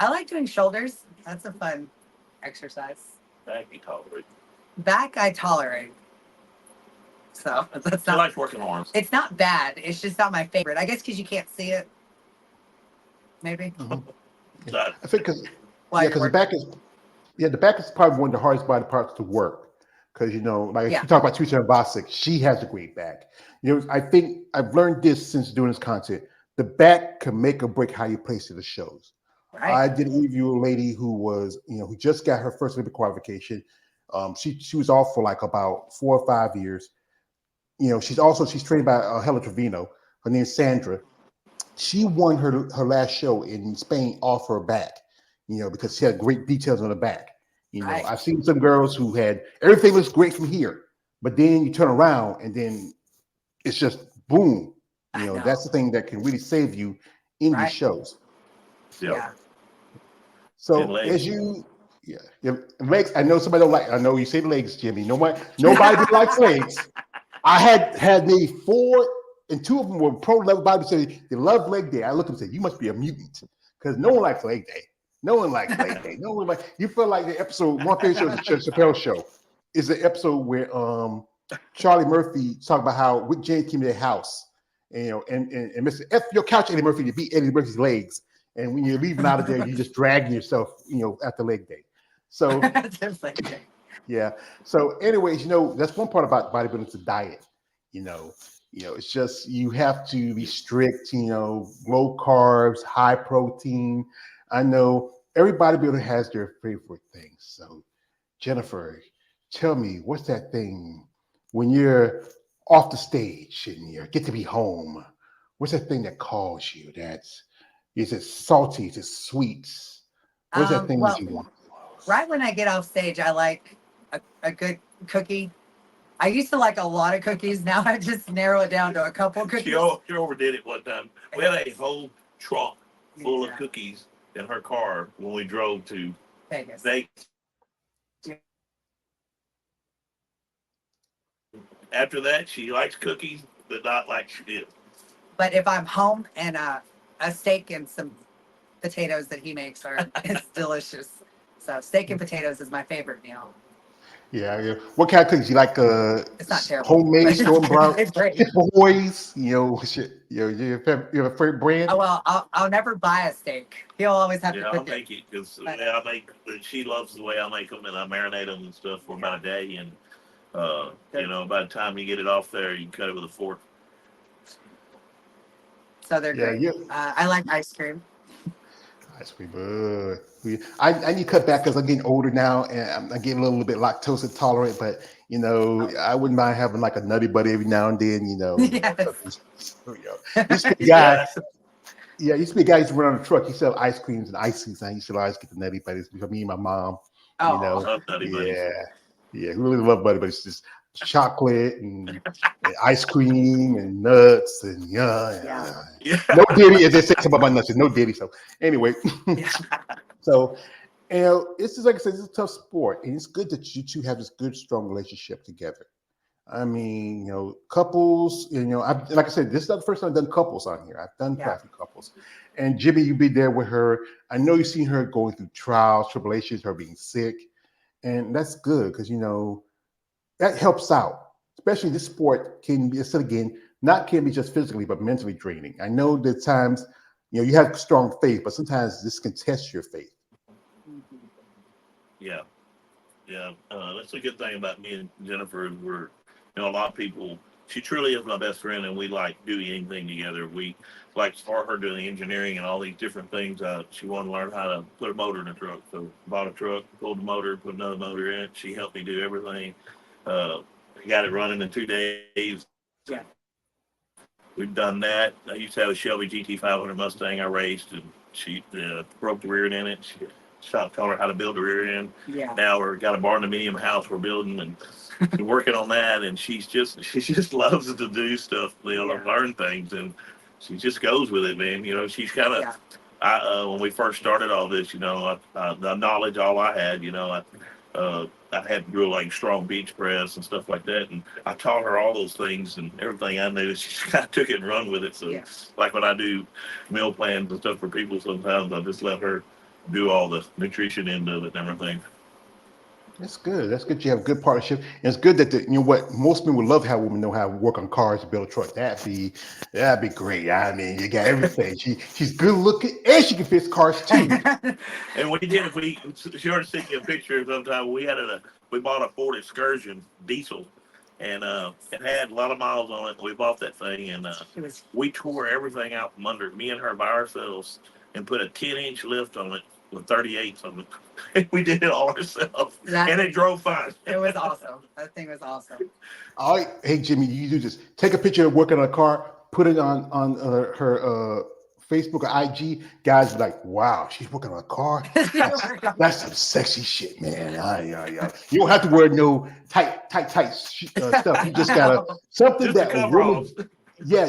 I like doing shoulders. That's a fun exercise. Back you tolerate. Back, I tolerate. So that's I not. like working arms. It's not bad. It's just not my favorite. I guess because you can't see it. Maybe. I think because While you're the working. back is the back is probably one of the hardest body parts to work because like if Yeah. you talk about Teresa Bosick, she has a great back. I think I've learned this since doing this content. The back can make or break how you place it in the shows. I Right. did an interview with a lady who was, who just got her first Olympic qualification. She was off for like about 4 or 5 years. She's trained by Helen Trevino. Her name's Sandra. She won her last show in Spain off her back, because she had great details on the back. Right. I've seen some girls who had everything looks great from here, but then you turn around and then it's just boom. I know. That's the thing that can really save you in these Right. shows. Yeah. So as legs, I know somebody don't like. I know you say legs, Jimmy. Nobody likes legs. I had maybe 4, and 2 of them were pro level body. Say they love leg day. I looked at them and said, "You must be a mutant," because no one likes leg day. No one likes leg day. No one like. You feel like the episode. One favorite show is the Chappelle Show. Is the episode where Charlie Murphy talked about how Rick James came to their house, and Mr. F your couch Eddie Murphy to beat Eddie Murphy's legs. And when you're leaving out of there, you're just dragging yourself, after leg day. So, yeah. So, anyways, that's one part about bodybuilding is the diet. It's just you have to be strict. Low carbs, high protein. I know every bodybuilder has their favorite things. So, Jennifer, tell me what's that thing when you're off the stage and you get to be home? What's that thing that calls you? Is it salty? Is it sweet? What's that thing that you want? Right when I get off stage, I like a good cookie. I used to like a lot of cookies. Now I just narrow it down to a couple cookies. She overdid it one time. We had a whole trunk full of cookies in her car when we drove to Vegas. After that, she likes cookies, but not like she did. But if I'm home and a steak and some potatoes that he makes it's delicious. So steak and potatoes is my favorite meal. Yeah. What kind of cookies you like? It's not terrible. Homemade storm brown, It's great. boys. You have a favorite brand? Oh well, I'll never buy a steak. He'll always have to cook I'll make it because she loves the way I make them, and I marinate them and stuff for about a day, and by the time you get it off there, you can cut it with a fork. So they're great. Yeah. I like ice cream. Ice cream. I need to cut back because I'm getting older now, and I'm getting a little bit lactose intolerant. But I wouldn't mind having like a Nutty Buddy every now and then. Yes. Used to be a guy. Yeah, used to be a guy who used to run on a truck. He sell ice creams and ices, and I used to always get the Nutty Buddies because me and my mom. Oh, I love Nutty Buddies. Yeah, we really love Buddy, but it's just chocolate and ice cream and nuts and Yeah. no diddy, as they say about my nuts, no diddy. So anyway, so it's just like I said, it's a tough sport, and it's good that you two have this good, strong relationship together. I mean, couples. Like I said, this is not the first time I've done couples on here. I've done quite a few couples, and Jimmy, you be there with her. I know you've seen her going through trials, tribulations, her being sick, and that's good because that helps out. Especially this sport can be, said again, can be just physically, but mentally draining. I know that times, you have strong faith, but sometimes this can test your faith. Yeah. That's a good thing about me and Jennifer. We're, a lot of people. She truly is my best friend, and we like doing anything together. We like for her doing engineering and all these different things. She wanted to learn how to put a motor in a truck, so bought a truck, pulled the motor, put another motor in it. She helped me do everything. Got it running in 2 days. Yeah. We've done that. I used to have a Shelby GT500 Mustang I raced, and she broke the rear end in it. Taught her how to build the rear end. Yeah. Now we're got a barn dominium house we're building and working on that. And she just loves to do stuff, learn things, and she just goes with it, man. She's kind of. When we first started all this, the knowledge all I had, I had real strong bench press and stuff like that, and I taught her all those things and everything I knew. She kind of took it and run with it. So, like when I do meal plans and stuff for people, sometimes I just let her do all the nutrition end of it and everything. That's good. That's good. You have a good partnership. And it's good that you know what most men would love to have women know how to work on cars and build a truck. That'd be great. I mean, you got everything. She's good looking and she can fix cars too. And we did. If we sure sent you a picture sometime. We bought a Ford Excursion diesel, and it had a lot of miles on it. We bought that thing, and we tore everything out from under me and her by ourselves, and put a 10-inch lift on it with 38s on it. We did it all ourselves, and it drove fine. It was awesome. That thing was awesome. All right, hey Jimmy, you do this. Take a picture of working on a car, put it on her Facebook or IG. Guys be like, wow, she's working on a car. That's some sexy shit, man. Yeah. You don't have to wear no tight stuff. You just gotta something just that a woman,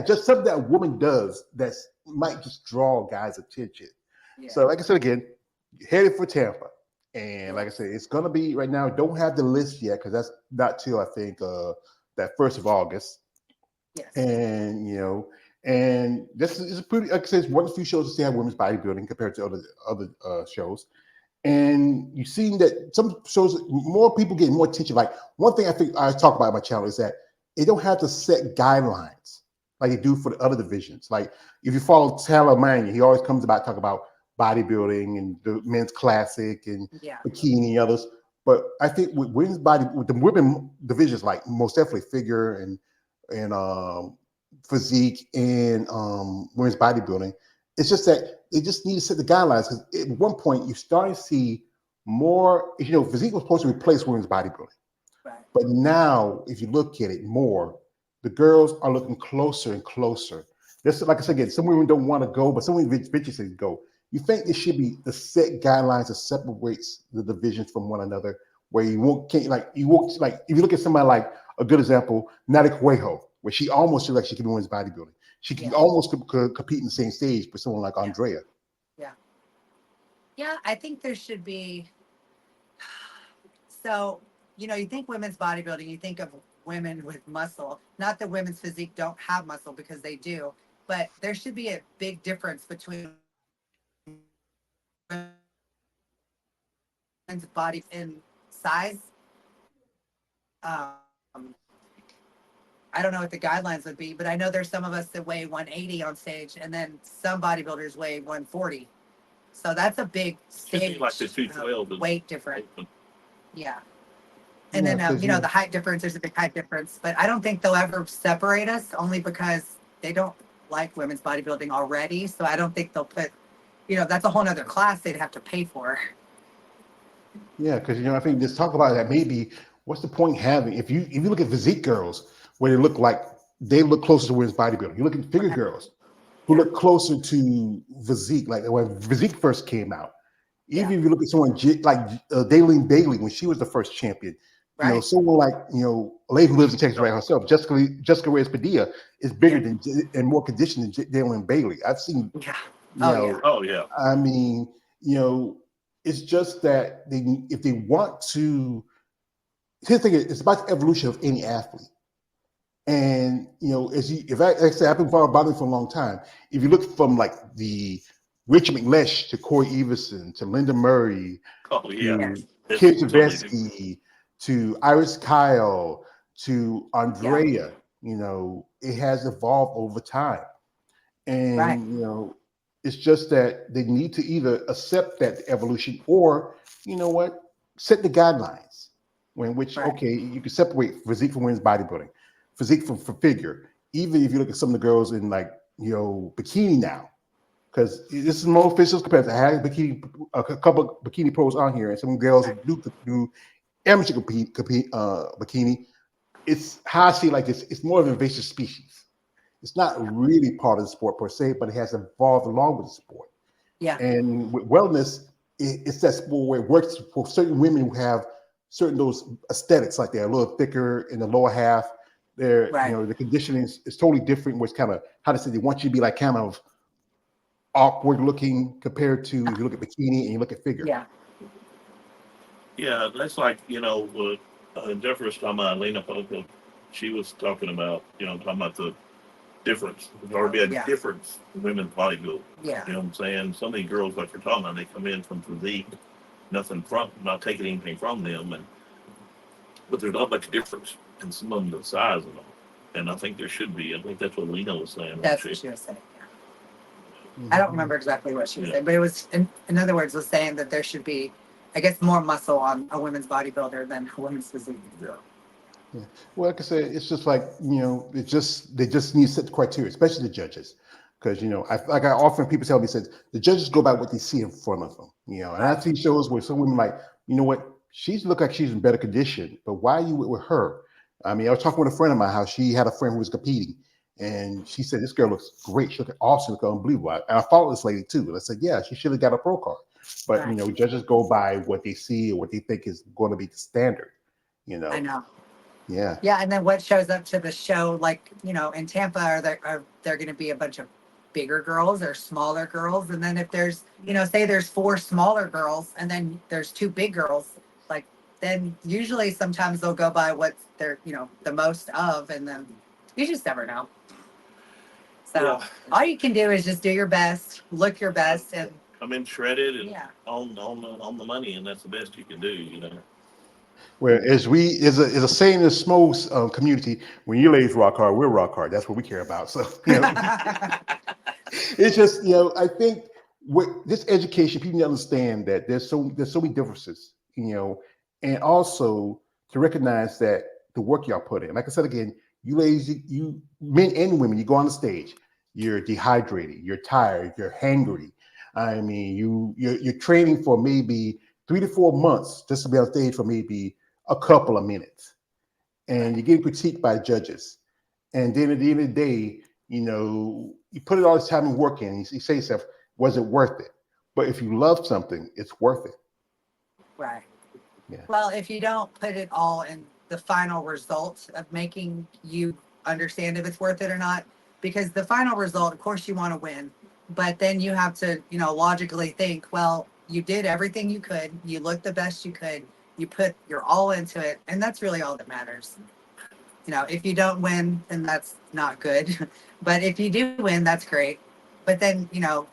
just something that a woman does that might just draw guys' attention. Yeah. So, like I said again, headed for Tampa, and like I said, it's gonna be right now. Don't have the list yet because that's not till I think that 1st of August. Yes. And you know. And this is a pretty, like I said, it's one of the few shows to see how women's bodybuilding compared to other shows. And you've seen that some shows, more people get more attention. Like one thing I think I talk about on my channel is that they don't have to set guidelines like they do for the other divisions. Like if you follow Tyler Mania, he always comes about talk about bodybuilding and the men's classic and bikini and others. But I think with with the women divisions, like most definitely figure and physique and women's bodybuilding, it's just that they just need to set the guidelines because at one point you're starting to see more, you know, physique was supposed to replace women's bodybuilding. Right. But now if you look at it more, the girls are looking closer and closer. This, like I said again, some women don't want to go, but some women eventually go. You think there should be the set guidelines that separates the divisions from one another, where you won't if you look at somebody like a good example, Nati Cuejo, where she almost feels like she can do women's bodybuilding. She can almost compete in the same stage with someone like Andrea. Yeah, I think there should be. So, you know, you think women's bodybuilding, you think of women with muscle. Not that women's physique don't have muscle, because they do, but there should be a big difference between women's body in size. I don't know what the guidelines would be, but I know there's some of us that weigh 180 on stage, and then some bodybuilders weigh 140. So that's a big stage like the 212 weight difference. Yeah. And then, you know, the height difference, there's a big height difference, but I don't think they'll ever separate us, only because they don't like women's bodybuilding already. So I don't think they'll put, you know, that's a whole nother class they'd have to pay for. Yeah, because, you know, I think just talk about that. Maybe what's the point having, if you look at physique girls, where they look closer to women's bodybuilding. You look at figure girls who look closer to physique, like when physique first came out. Even if you look at someone like Daylene Bailey, when she was the first champion, you know, someone like, you know, a lady who lives in Texas right herself, Jessica Reyes Padilla, is bigger than and more conditioned than Daylene Bailey. I've seen. I mean, you know, it's just that if they want to. Here's the thing: it's about the evolution of any athlete. And you know, if I say I've been following bodybuilding for a long time, if you look from like the Richard McLeish to Corey Everson to Linda Murray, to Kim Tversky, to Iris Kyle, to Andrea, you know, it has evolved over time. And you know, it's just that they need to either accept that evolution or, you know what, set the guidelines in which you can separate physique from women's bodybuilding. Physique for figure, even if you look at some of the girls in like, you know, bikini now, because this is more officials compared to having a couple of bikini pros on here, and some girls do amateur bikini. It's how I see like it's more of an invasive species. It's not really part of the sport per se, but it has evolved along with the sport. Yeah. And with wellness, it's that sport where it works for certain women who have certain those aesthetics, like they're a little thicker in the lower half. You know, the conditioning is totally different. Where it's kind of, how to say, they want you to be like kind of awkward looking compared to if you look at bikini and you look at figure. Yeah, that's like, you know, Jennifer was talking about Lena Poco. She was talking about, you know, talking about difference. There's already be a difference in women's bodybuilding. Yeah. You know what I'm saying? Some of these girls, like you're talking about, they come in from physique, not taking anything from them, but there's not much difference in some of them, the size of them. And I think there should be. I think that's what Lena was saying. That's what she was saying. I don't remember exactly what she was saying, but it was, in other words, was saying that there should be, I guess, more muscle on a women's bodybuilder than a women's physique. Yeah. Well, like I said, it's just like, they just need to set the criteria, especially the judges. Because, I often people tell me, said the judges go by what they see in front of them, and I see shows where some women like, you know what, she's look like she's in better condition, but why are you with her? I mean, I was talking with a friend of mine, how she had a friend who was competing, and she said, this girl looks great. She looked awesome, looked unbelievable. And I followed this lady too. And I said, yeah, she should have got a pro card. But, judges go by what they see or what they think is going to be the standard, I know. Yeah. Yeah. And then what shows up to the show, like, in Tampa, are there going to be a bunch of bigger girls or smaller girls? And then if there's, say there's 4 smaller girls and then there's 2 big girls, like, then usually sometimes they'll go by what they're, the most of, and then you just never know. So all you can do is just do your best, look your best, and come in shredded and on the money, and that's the best you can do. Whereas is a saying in the small community, when you ladies rock hard, we're rock hard. That's what we care about. So it's just I think with this education, people need to understand that there's so many differences, and also to recognize that the work y'all put in. Like I said again, you ladies, you men and women, you go on the stage, you're dehydrated, you're tired, you're hangry. I mean, you're training for maybe 3 to 4 months just to be on stage for maybe a couple of minutes, and you get critiqued by judges, and then at the end of the day, you put it all this time and work in, and you say to yourself, was it worth it? But if you love something, it's worth it. Right. Yeah. Well, if you don't put it all in the final result of making you understand if it's worth it or not, because the final result, of course, you want to win, but then you have to, logically think, well, you did everything you could, you looked the best you could, you put your all into it, and that's really all that matters. If you don't win, then that's not good. But if you do win, that's great. But then,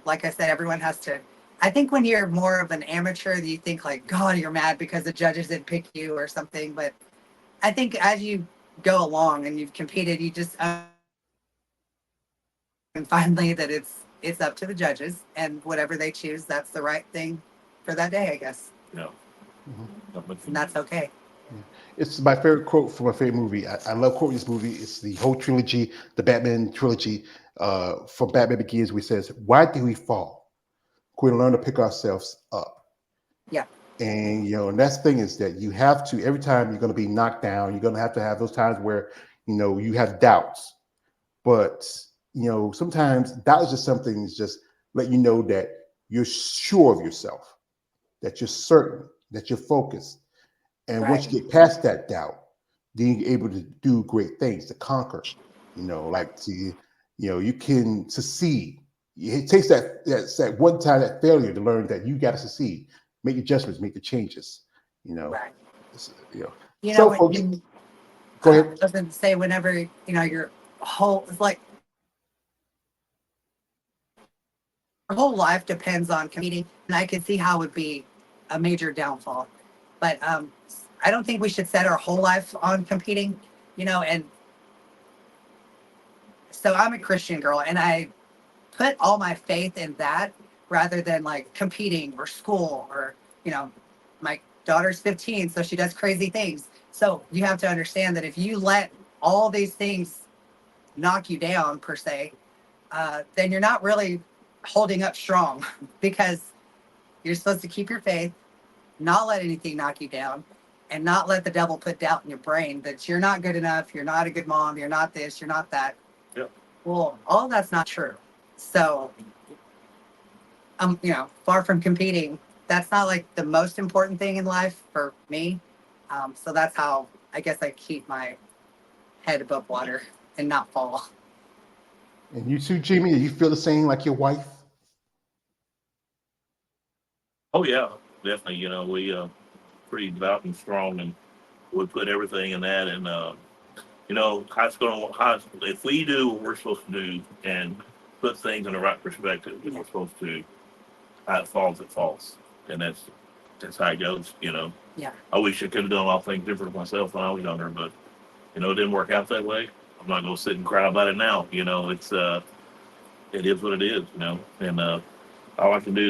like I said, everyone has to, I think when you're more of an amateur, you think like, God, you're mad because the judges didn't pick you or something. But I think as you go along and you've competed, you just and finally that it's up to the judges, and whatever they choose, that's the right thing for that day, I guess. Yeah. And that's okay. It's my favorite quote from my favorite movie. I love quoting this movie. It's the whole trilogy, the Batman trilogy, from Batman Begins, which says, why do we fall? We learn to pick ourselves up. Yeah. And, and that's the thing is that you have to, every time you're going to be knocked down, you're going to have those times where, you have doubts. But, sometimes doubt is just something that's just let you know that you're sure of yourself, that you're certain, that you're focused. And once you get past that doubt, then you're able to do great things, to conquer, you can succeed. It takes that one time, that failure, to learn that you got to succeed, make adjustments, make the changes, Right. So, folks, go ahead. I was going to say, whenever, your whole, it's like, your whole life depends on competing, and I can see how it would be a major downfall. But I don't think we should set our whole life on competing, and so I'm a Christian girl, and I put all my faith in that rather than like competing or school or, my daughter's 15, so she does crazy things. So you have to understand that if you let all these things knock you down per se, then you're not really holding up strong because you're supposed to keep your faith, not let anything knock you down, and not let the devil put doubt in your brain that you're not good enough, you're not a good mom, you're not this, you're not that. Yep. Well, all that's not true. So, far from competing, that's not like the most important thing in life for me. So that's how I guess I keep my head above water and not fall. And you too, Jimmy, do you feel the same like your wife? Oh yeah, definitely. We pretty devout and strong, and we put everything in that. And you know, if we do what we're supposed to do and put things in the right perspective that we're supposed to, how it falls. And that's how it goes, you know. Yeah. I wish I could have done all things different myself when I was younger, but you know, it didn't work out that way. I'm not gonna sit and cry about it now. You know, it is what it is, you know. And all I can do